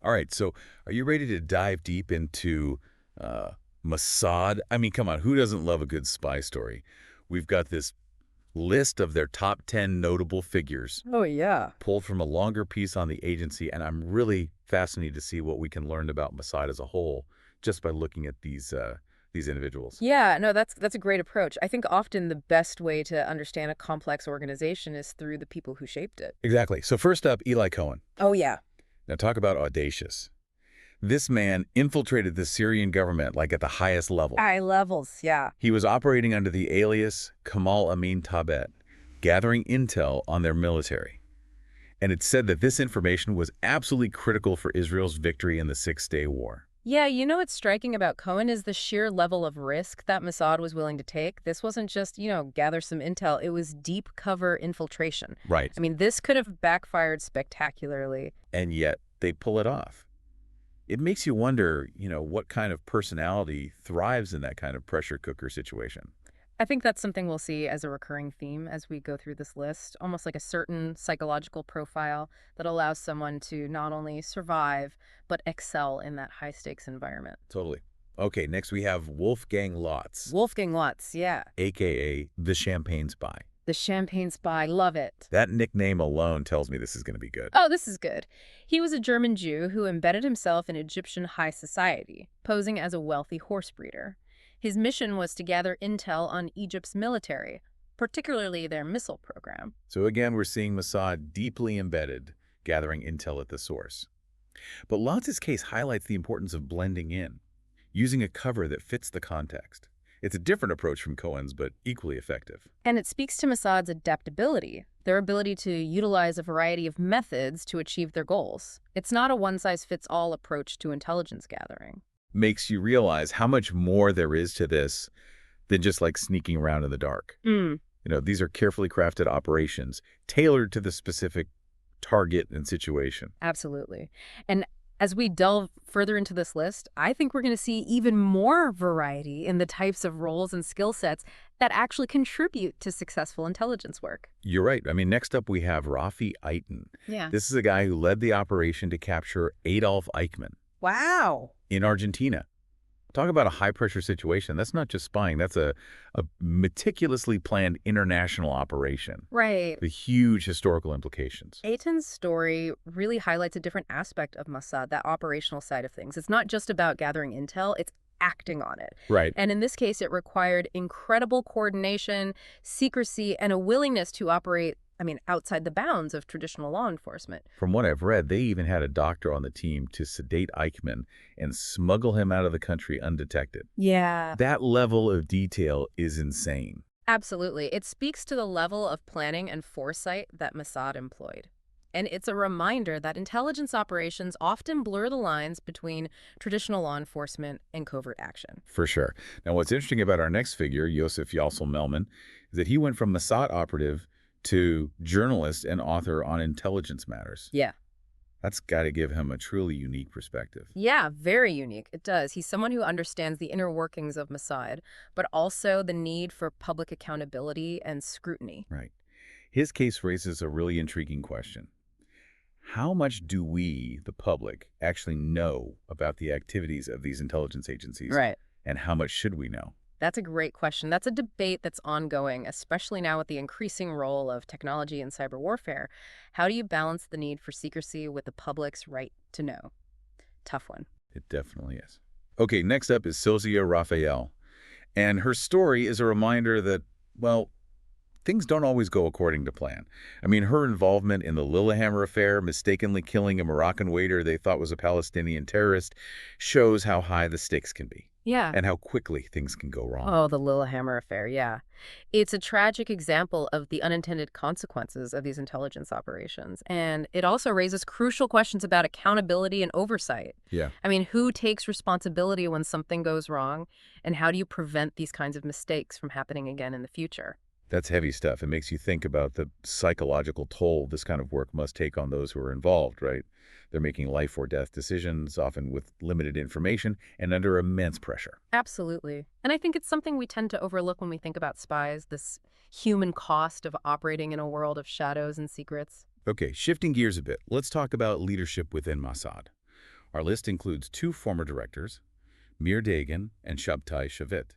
All right, so are you ready to dive deep into uh, Mossad? I mean, come on, who doesn't love a good spy story? We've got this list of their top 10 notable figures Oh, yeah. pulled from a longer piece on the agency, and I'm really fascinated to see what we can learn about Mossad as a whole just by looking at these individuals. Yeah, no, that's a great approach. I think often the best way to understand a complex organization is through the people who shaped it. Exactly. So first up, Eli Cohen. Oh, yeah. Now talk about audacious. This man infiltrated the Syrian government like at the highest level. Eye levels, yeah. He was operating under the alias Kamal Amin Tabet, gathering intel on their military. And it's said that this information was absolutely critical for Israel's victory in the Six-Day War. Yeah, you know what's striking about Cohen is the sheer level of risk that Mossad was willing to take. This wasn't just, gather some intel. It was deep cover infiltration. Right. I mean, this could have backfired spectacularly. And yet they pull it off. It makes you wonder, what kind of personality thrives in that kind of pressure cooker situation. I think that's something we'll see as a recurring theme as we go through this list, almost like a certain psychological profile that allows someone to not only survive, but excel in that high stakes environment. Totally. Okay, next we have Wolfgang Lotz, Wolfgang Lutz, yeah. a.k.a. the Champagne Spy. The Champagne Spy, love it. That nickname alone tells me this is going to be good. Oh, this is good. He was a German Jew who embedded himself in Egyptian high society, posing as a wealthy horse breeder. His mission was to gather intel on Egypt's military, particularly their missile program. So again, we're seeing Mossad deeply embedded, gathering intel at the source. But Lotz's case highlights the importance of blending in, using a cover that fits the context. It's a different approach from Cohen's, but equally effective. And it speaks to Mossad's adaptability, their ability to utilize a variety of methods to achieve their goals. It's not a one-size-fits-all approach to intelligence gathering. Makes you realize how much more there is to this than just like sneaking around in the dark. Mm. These are carefully crafted operations, tailored to the specific target and situation. Absolutely. And as we delve further into this list, I think we're going to see even more variety in the types of roles and skill sets that actually contribute to successful intelligence work. You're right. I mean, next up we have Rafi Eitan. Yeah. This is a guy who led the operation to capture Adolf Eichmann Wow. in Argentina. Talk about a high-pressure situation. That's not just spying. That's a meticulously planned international operation Right. with huge historical implications. Aiton's story really highlights a different aspect of Mossad, that operational side of things. It's not just about gathering intel, it's acting on it. Right. And in this case, it required incredible coordination, secrecy, and a willingness to operate, outside the bounds of traditional law enforcement. From what I've read, they even had a doctor on the team to sedate Eichmann and smuggle him out of the country undetected. Yeah. That level of detail is insane. Absolutely. It speaks to the level of planning and foresight that Mossad employed. And it's a reminder that intelligence operations often blur the lines between traditional law enforcement and covert action. For sure. Now, what's interesting about our next figure, Yosef Yassel Melman, is that he went from Mossad operative to journalist and author on intelligence matters. Yeah. That's got to give him a truly unique perspective. Yeah, very unique. It does. He's someone who understands the inner workings of Mossad, but also the need for public accountability and scrutiny. Right. His case raises a really intriguing question. How much do we, the public, actually know about the activities of these intelligence agencies? Right. And how much should we know? That's a great question. That's a debate that's ongoing, especially now with the increasing role of technology in cyber warfare. How do you balance the need for secrecy with the public's right to know? Tough one. It definitely is. Okay, next up is Silvia Raphael. And her story is a reminder that, well, things don't always go according to plan. I mean, her involvement in the Lillehammer affair, mistakenly killing a Moroccan waiter they thought was a Palestinian terrorist, shows how high the stakes can be Yeah. and how quickly things can go wrong. Oh, the Lillehammer affair, yeah. It's a tragic example of the unintended consequences of these intelligence operations. And it also raises crucial questions about accountability and oversight. Yeah. Who takes responsibility when something goes wrong? And how do you prevent these kinds of mistakes from happening again in the future? That's heavy stuff. It makes you think about the psychological toll this kind of work must take on those who are involved, right? They're making life or death decisions, often with limited information and under immense pressure. Absolutely. And I think it's something we tend to overlook when we think about spies, this human cost of operating in a world of shadows and secrets. Okay, shifting gears a bit, let's talk about leadership within Mossad. Our list includes two former directors, Mir Dagan and Shabtai Shavit.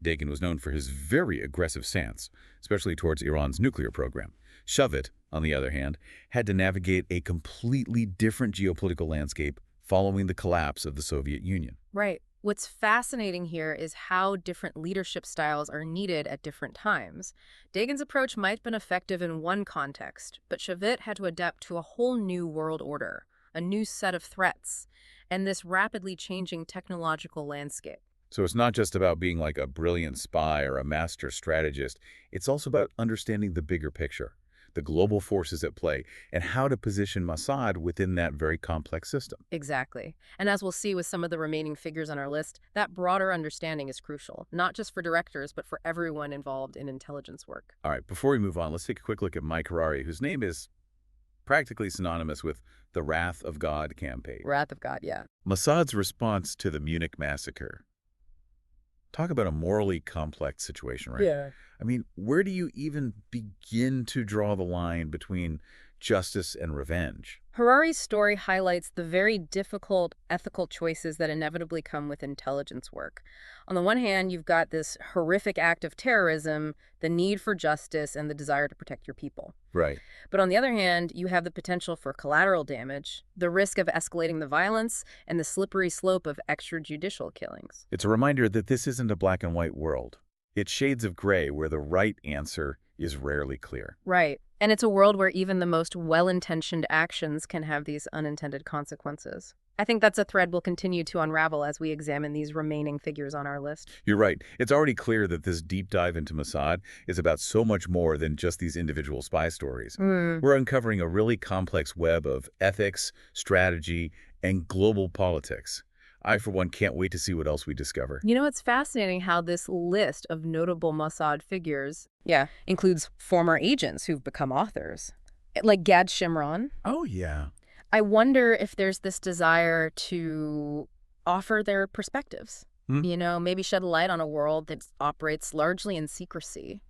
Dagan was known for his very aggressive stance, especially towards Iran's nuclear program. Shavit, on the other hand, had to navigate a completely different geopolitical landscape following the collapse of the Soviet Union. Right. What's fascinating here is how different leadership styles are needed at different times. Dagan's approach might have been effective in one context, but Shavit had to adapt to a whole new world order, a new set of threats, and this rapidly changing technological landscape. So it's not just about being like a brilliant spy or a master strategist. It's also about understanding the bigger picture, the global forces at play, and how to position Mossad within that very complex system. Exactly. And as we'll see with some of the remaining figures on our list, that broader understanding is crucial, not just for directors, but for everyone involved in intelligence work. All right, before we move on, let's take a quick look at Mike Harari, whose name is practically synonymous with the Wrath of God campaign. Wrath of God, yeah. Mossad's response to the Munich massacre. Talk about a morally complex situation, right? Yeah. I mean, where do you even begin to draw the line between justice and revenge? Harari's story highlights the very difficult ethical choices that inevitably come with intelligence work. On the one hand, you've got this horrific act of terrorism, the need for justice, and the desire to protect your people. Right. But on the other hand, you have the potential for collateral damage, the risk of escalating the violence, and the slippery slope of extrajudicial killings. It's a reminder that this isn't a black and white world. It's shades of gray where the right answer is rarely clear. Right. And it's a world where even the most well-intentioned actions can have these unintended consequences. I think that's a thread we'll continue to unravel as we examine these remaining figures on our list. You're right. It's already clear that this deep dive into Mossad is about so much more than just these individual spy stories. We're uncovering a really complex web of ethics, strategy, and global politics. I, for one, can't wait to see what else we discover. You know, it's fascinating how this list of notable Mossad figures, includes former agents who've become authors, like Gad Shimron. Oh, yeah. I wonder if there's this desire to offer their perspectives, maybe shed a light on a world that operates largely in secrecy.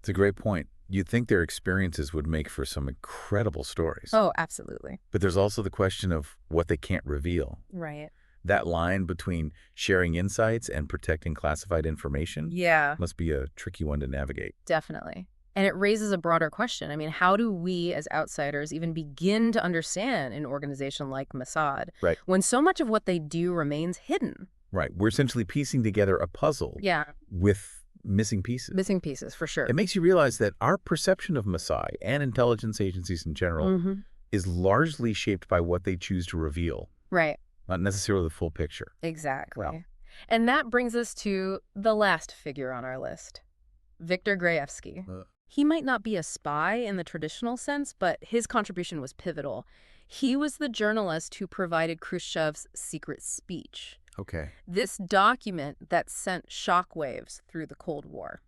It's a great point. You'd think their experiences would make for some incredible stories. Oh, absolutely. But there's also the question of what they can't reveal. Right. That line between sharing insights and protecting classified information must be a tricky one to navigate. Definitely. And it raises a broader question. I mean, how do we as outsiders even begin to understand an organization like Mossad when so much of what they do remains hidden? Right. We're essentially piecing together a puzzle with missing pieces. Missing pieces, for sure. It makes you realize that our perception of Mossad and intelligence agencies in general is largely shaped by what they choose to reveal. Right. Not necessarily the full picture. Exactly. Well. And that brings us to the last figure on our list, Viktor Grayevsky. He might not be a spy in the traditional sense, but his contribution was pivotal. He was the journalist who provided Khrushchev's secret speech. Okay. This document that sent shockwaves through the Cold War.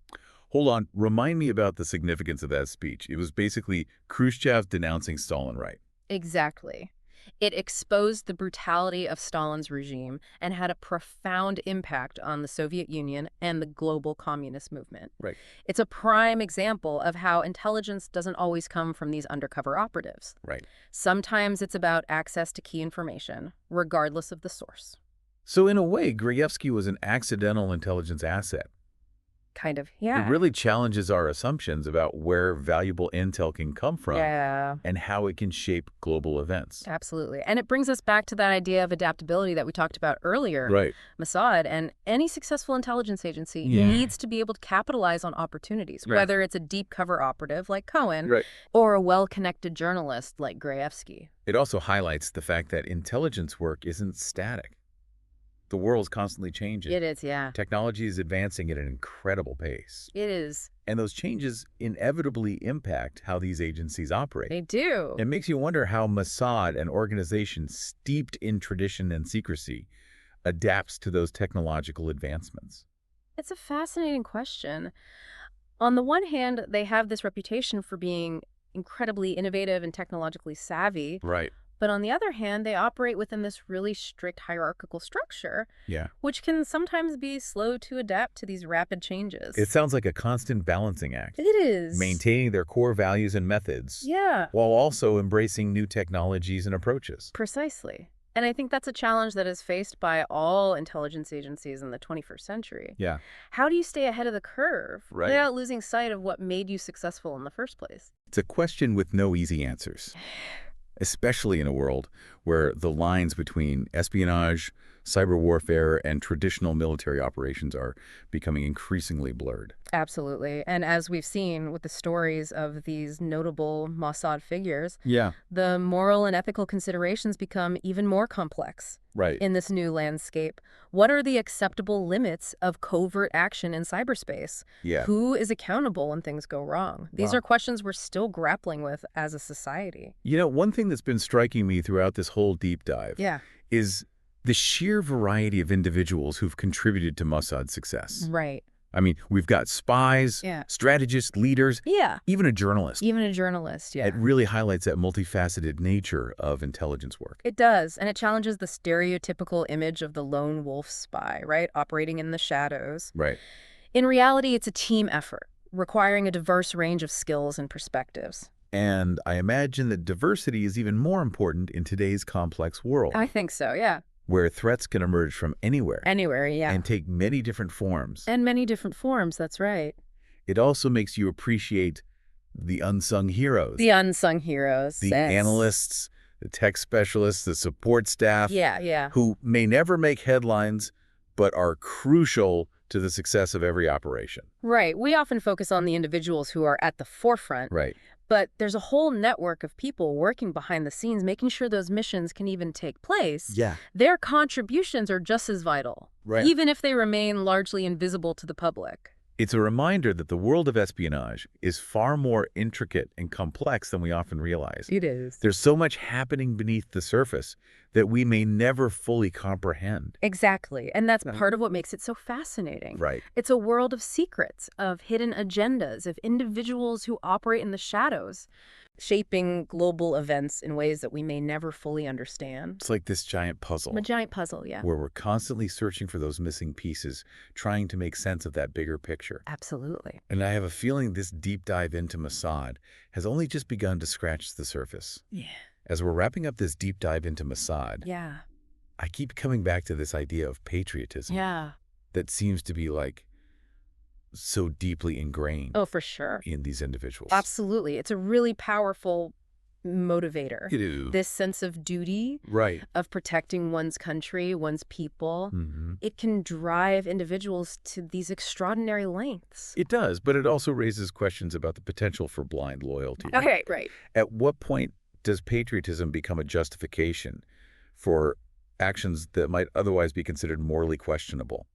Hold on. Remind me about the significance of that speech. It was basically Khrushchev denouncing Stalin, right? Exactly. It exposed the brutality of Stalin's regime and had a profound impact on the Soviet Union and the global communist movement. Right. It's a prime example of how intelligence doesn't always come from these undercover operatives. Right. Sometimes it's about access to key information, regardless of the source. So in a way, Grayevsky was an accidental intelligence asset. Kind of, yeah. It really challenges our assumptions about where valuable intel can come from and how it can shape global events. Absolutely. And it brings us back to that idea of adaptability that we talked about earlier. Right. Mossad and any successful intelligence agency needs to be able to capitalize on opportunities, whether it's a deep cover operative like Cohen or a well-connected journalist like Grayevsky. It also highlights the fact that intelligence work isn't static. The world's constantly changing. It is, yeah. Technology is advancing at an incredible pace. It is. And those changes inevitably impact how these agencies operate. They do. It makes you wonder how Mossad, an organization steeped in tradition and secrecy, adapts to those technological advancements. It's a fascinating question. On the one hand, they have this reputation for being incredibly innovative and technologically savvy. Right. But on the other hand, they operate within this really strict hierarchical structure, which can sometimes be slow to adapt to these rapid changes. It sounds like a constant balancing act. It is. Maintaining their core values and methods. Yeah. While also embracing new technologies and approaches. Precisely. And I think that's a challenge that is faced by all intelligence agencies in the 21st century. Yeah, How do you stay ahead of the curve right. without losing sight of what made you successful in the first place? It's a question with no easy answers, especially in a world where the lines between espionage, cyber warfare, and traditional military operations are becoming increasingly blurred. Absolutely. And as we've seen with the stories of these notable Mossad figures, Yeah, the moral and ethical considerations become even more complex right. in this new landscape. What are the acceptable limits of covert action in cyberspace? Yeah. Who is accountable when things go wrong? These Wow. are questions we're still grappling with as a society. One thing that's been striking me throughout this whole deep dive Yeah. is the sheer variety of individuals who've contributed to Mossad's success. Right. I mean, we've got spies, Yeah. strategists, leaders, Yeah. even a journalist. Even a journalist, yeah. It really highlights that multifaceted nature of intelligence work. It does, and it challenges the stereotypical image of the lone wolf spy, right? Operating in the shadows. Right. In reality, it's a team effort, requiring a diverse range of skills and perspectives. And I imagine that diversity is even more important in today's complex world, I think so, yeah. where threats can emerge from anywhere Anywhere, yeah. and take many different forms. And many different forms, that's right. It also makes you appreciate the unsung heroes, The unsung heroes. the Yes. analysts, the tech specialists, the support staff, Yeah, yeah. who may never make headlines, but are crucial to the success of every operation. Right. We often focus on the individuals who are at the forefront, Right. but there's a whole network of people working behind the scenes, making sure those missions can even take place. Yeah. Their contributions are just as vital, Right. even if they remain largely invisible to the public. It's a reminder that the world of espionage is far more intricate and complex than we often realize. It is. There's so much happening beneath the surface that we may never fully comprehend. Exactly. And that's No. part of what makes it so fascinating. Right. It's a world of secrets, of hidden agendas, of individuals who operate in the shadows, shaping global events in ways that we may never fully understand. It's like this giant puzzle A giant puzzle, yeah. where we're constantly searching for those missing pieces, trying to make sense of that bigger picture. Absolutely. And I have a feeling this deep dive into Mossad has only just begun to scratch the surface. Yeah. As we're wrapping up this deep dive into Mossad, Yeah. I keep coming back to this idea of patriotism Yeah. that seems to be like so deeply ingrained Oh, for sure. in these individuals. Absolutely. It's a really powerful motivator. You do. This sense of duty, Right. of protecting one's country, one's people, Mm-hmm. it can drive individuals to these extraordinary lengths. It does, but it also raises questions about the potential for blind loyalty. Okay, right. At what point does patriotism become a justification for actions that might otherwise be considered morally questionable?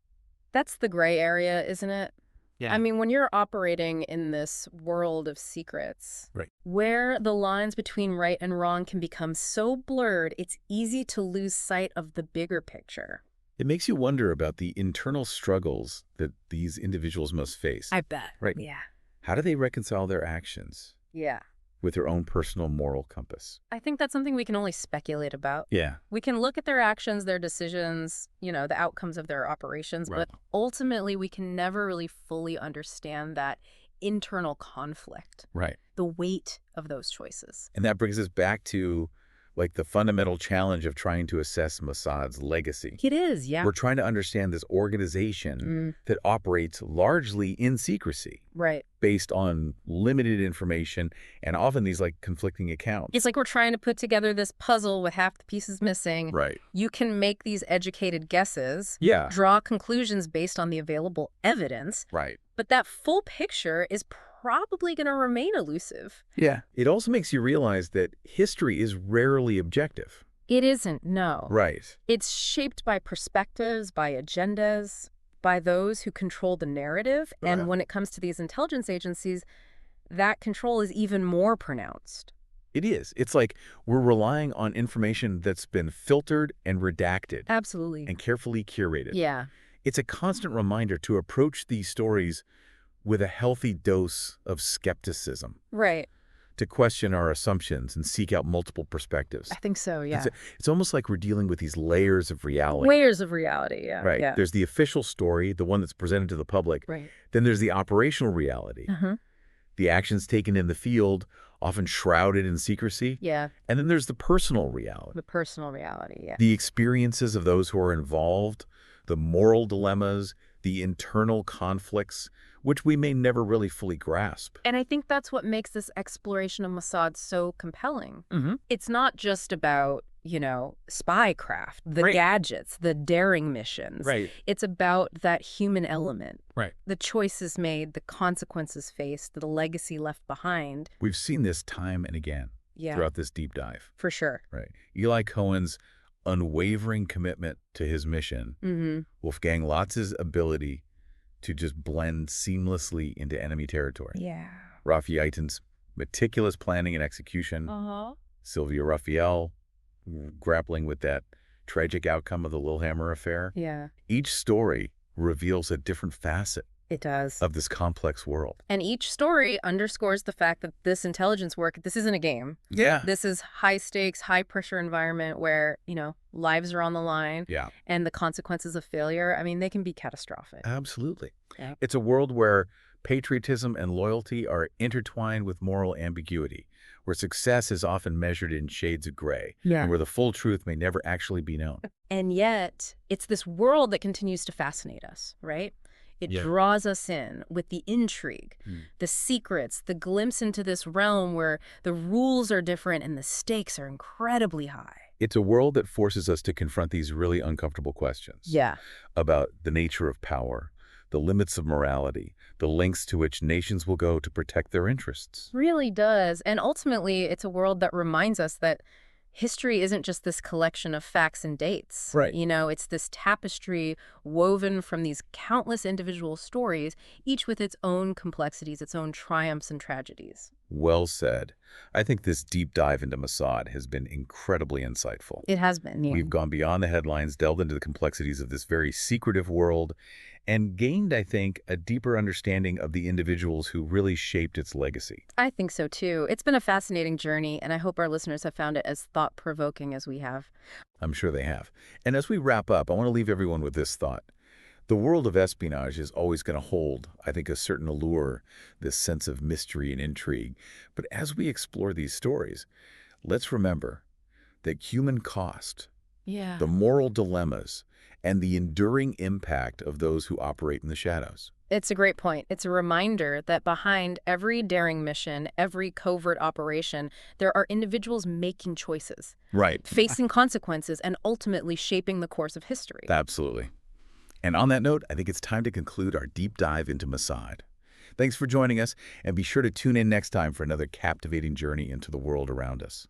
That's the gray area, isn't it? Yeah. I mean, when you're operating in this world of secrets, Right. where the lines between right and wrong can become so blurred, it's easy to lose sight of the bigger picture. It makes you wonder about the internal struggles that these individuals must face. I bet. Right. Yeah. How do they reconcile their actions Yeah. with their own personal moral compass? I think that's something we can only speculate about. Yeah. We can look at their actions, their decisions, the outcomes of their operations, Right. but ultimately we can never really fully understand that internal conflict, Right. the weight of those choices. And that brings us back to like the fundamental challenge of trying to assess Mossad's legacy. It is, yeah. We're trying to understand this organization that operates largely in secrecy, Right. based on limited information and often these like conflicting accounts. It's like we're trying to put together this puzzle with half the pieces missing. Right. You can make these educated guesses, Yeah. draw conclusions based on the available evidence, Right. but that full picture is probably going to remain elusive. Yeah. It also makes you realize that history is rarely objective. It isn't, no. Right. It's shaped by perspectives, by agendas, by those who control the narrative. And when it comes to these intelligence agencies, that control is even more pronounced. It is. It's like we're relying on information that's been filtered and redacted Absolutely. and carefully curated. Yeah. It's a constant reminder to approach these stories with a healthy dose of skepticism, Right. to question our assumptions and seek out multiple perspectives. I think so, yeah. It's almost like we're dealing with these layers of reality. Layers of reality, yeah. Right. Yeah. There's the official story, the one that's presented to the public. Right. Then there's the operational reality, Uh-huh. the actions taken in the field, often shrouded in secrecy. Yeah, And then there's the personal reality, the personal reality, yeah. the experiences of those who are involved, the moral dilemmas, the internal conflicts, which we may never really fully grasp. And I think that's what makes this exploration of Mossad so compelling. Mm-hmm. It's not just about, spycraft, the Right. gadgets, the daring missions. Right. It's about that human element. Right. The choices made, the consequences faced, the legacy left behind. We've seen this time and again Yeah, throughout this deep dive. for sure. Right. Eli Cohen's unwavering commitment to his mission, Mm-hmm. Wolfgang Lotz's ability to just blend seamlessly into enemy territory, Yeah. Rafi Eitan's meticulous planning and execution, Uh-huh. Sylvia Raphael grappling with that tragic outcome of the Lillehammer affair. Yeah, Each story reveals a different facet it does. of this complex world. And each story underscores the fact that this intelligence work, this isn't a game. Yeah. This is high stakes, high pressure environment where, lives are on the line Yeah, and the consequences of failure, I mean, they can be catastrophic. absolutely. Yeah. It's a world where patriotism and loyalty are intertwined with moral ambiguity, where success is often measured in shades of gray, and where the full truth may never actually be known. And yet, it's this world that continues to fascinate us, right? It Yeah. draws us in with the intrigue, Hmm. the secrets, the glimpse into this realm where the rules are different and the stakes are incredibly high. It's a world that forces us to confront these really uncomfortable questions Yeah. about the nature of power, the limits of morality, the lengths to which nations will go to protect their interests. Really does. And ultimately, it's a world that reminds us that history isn't just this collection of facts and dates. Right. It's this tapestry woven from these countless individual stories, each with its own complexities, its own triumphs and tragedies. Well said. I think this deep dive into Mossad has been incredibly insightful. It has been, yeah. We've gone beyond the headlines, delved into the complexities of this very secretive world, and gained, I think, a deeper understanding of the individuals who really shaped its legacy. I think so, too. It's been a fascinating journey, and I hope our listeners have found it as thought-provoking as we have. I'm sure they have. And as we wrap up, I want to leave everyone with this thought. The world of espionage is always going to hold, I think, a certain allure, this sense of mystery and intrigue. But as we explore these stories, let's remember that human cost, Yeah. the moral dilemmas, and the enduring impact of those who operate in the shadows. It's a great point. It's a reminder that behind every daring mission, every covert operation, there are individuals making choices, Right. facing consequences, and ultimately shaping the course of history. Absolutely. And on that note, I think it's time to conclude our deep dive into Mossad. Thanks for joining us, and be sure to tune in next time for another captivating journey into the world around us.